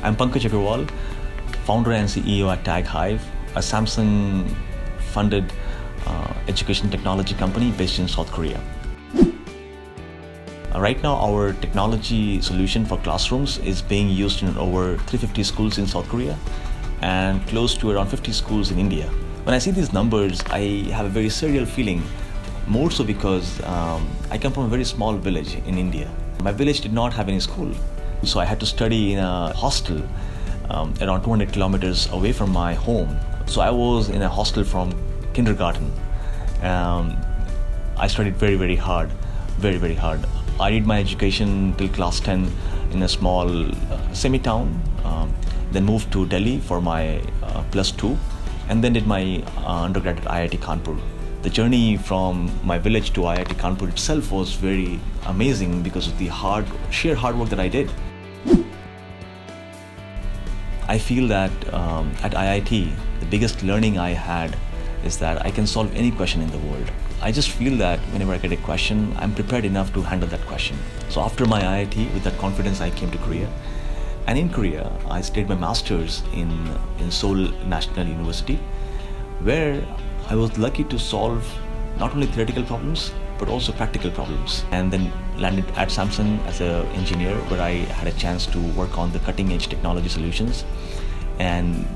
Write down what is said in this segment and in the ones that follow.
I'm Pankaj Agarwal, founder and CEO at TagHive, a Samsung-funded education technology company based in South Korea. Right now, our technology solution for classrooms is being used in over 350 schools in South Korea and close to around 50 schools in India. When I see these numbers, I have a very surreal feeling, more so because I come from a very small village in India. My village did not have any school, so I had to study in a hostel around 200 kilometers away from my home. So I was in a hostel from kindergarten. I studied very, very hard, very, very hard. I did my education till class 10 in a small semi-town, then moved to Delhi for my plus 2, and then did my undergrad at IIT Kanpur. The journey from my village to IIT Kanpur itself was very amazing because of the sheer hard work that I did. I feel that at IIT, the biggest learning I had is that I can solve any question in the world. I just feel that whenever I get a question, I'm prepared enough to handle that question. So after my IIT, with that confidence, I came to Korea. And in Korea, I studied my master's in Seoul National University, where I was lucky to solve not only theoretical problems, but also practical problems. And then landed at Samsung as an engineer, where I had a chance to work on the cutting edge technology solutions, and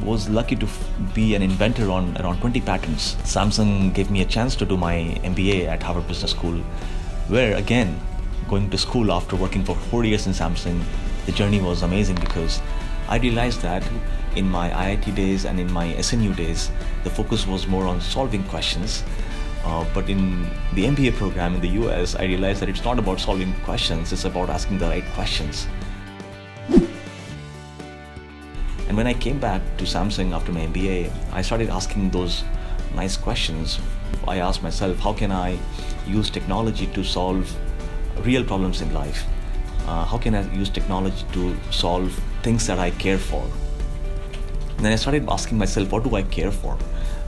was lucky to be an inventor on around 20 patents. Samsung gave me a chance to do my MBA at Harvard Business School, where again, going to school after working for 4 years in Samsung, the journey was amazing because I realized that in my IIT days and in my SNU days, the focus was more on solving questions. But in the MBA program in the US, I realized that it's not about solving questions, it's about asking the right questions. And when I came back to Samsung after my MBA, I started asking those nice questions. I asked myself, how can I use technology to solve real problems in life? How can I use technology to solve things that I care for? And then I started asking myself, what do I care for?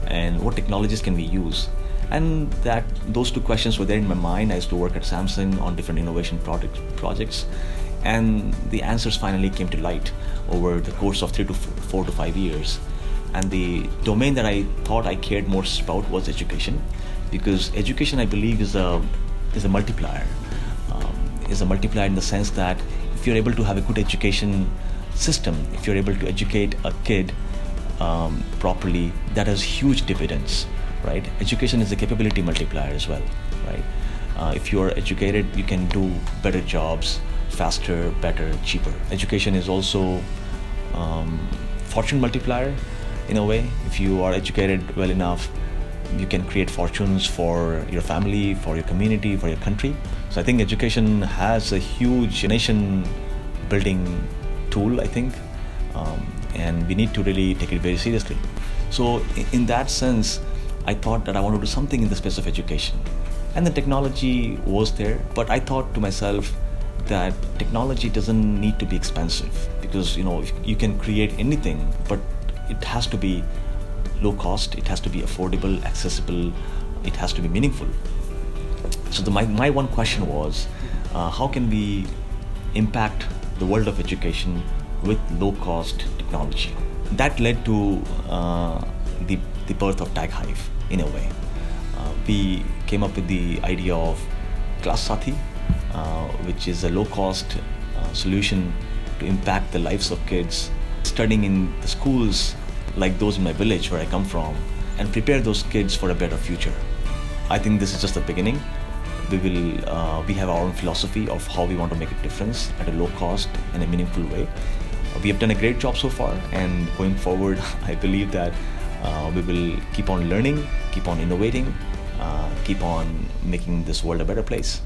And what technologies can we use? And those two questions were there in my mind. I used to work at Samsung on different innovation projects. And the answers finally came to light over the course of 4 to 5 years. And the domain that I thought I cared most about was education, because education, I believe, is a multiplier. Is a multiplier in the sense that if you're able to have a good education system, if you're able to educate a kid properly, that has huge dividends, right? Education is a capability multiplier as well, right? If you're educated, you can do better jobs, faster, better, cheaper. Education is also fortune multiplier in a way. If you are educated well enough, you can create fortunes for your family, for your community, for your country. So I think education has a huge nation building tool, I think, and we need to really take it very seriously. So in that sense, I thought that I want to do something in the space of education. And the technology was there, but I thought to myself that technology doesn't need to be expensive, because you can create anything, but it has to be low cost, it has to be affordable, accessible, it has to be meaningful. So my one question was, how can we impact the world of education with low cost technology? That led to the birth of TagHive in a way. We came up with the idea of Class Saathi, which is a low-cost solution to impact the lives of kids studying in the schools like those in my village where I come from, and prepare those kids for a better future. I think this is just the beginning. We have our own philosophy of how we want to make a difference at a low cost and a meaningful way. We have done a great job so far, and going forward, I believe that we will keep on learning, keep on innovating, keep on making this world a better place.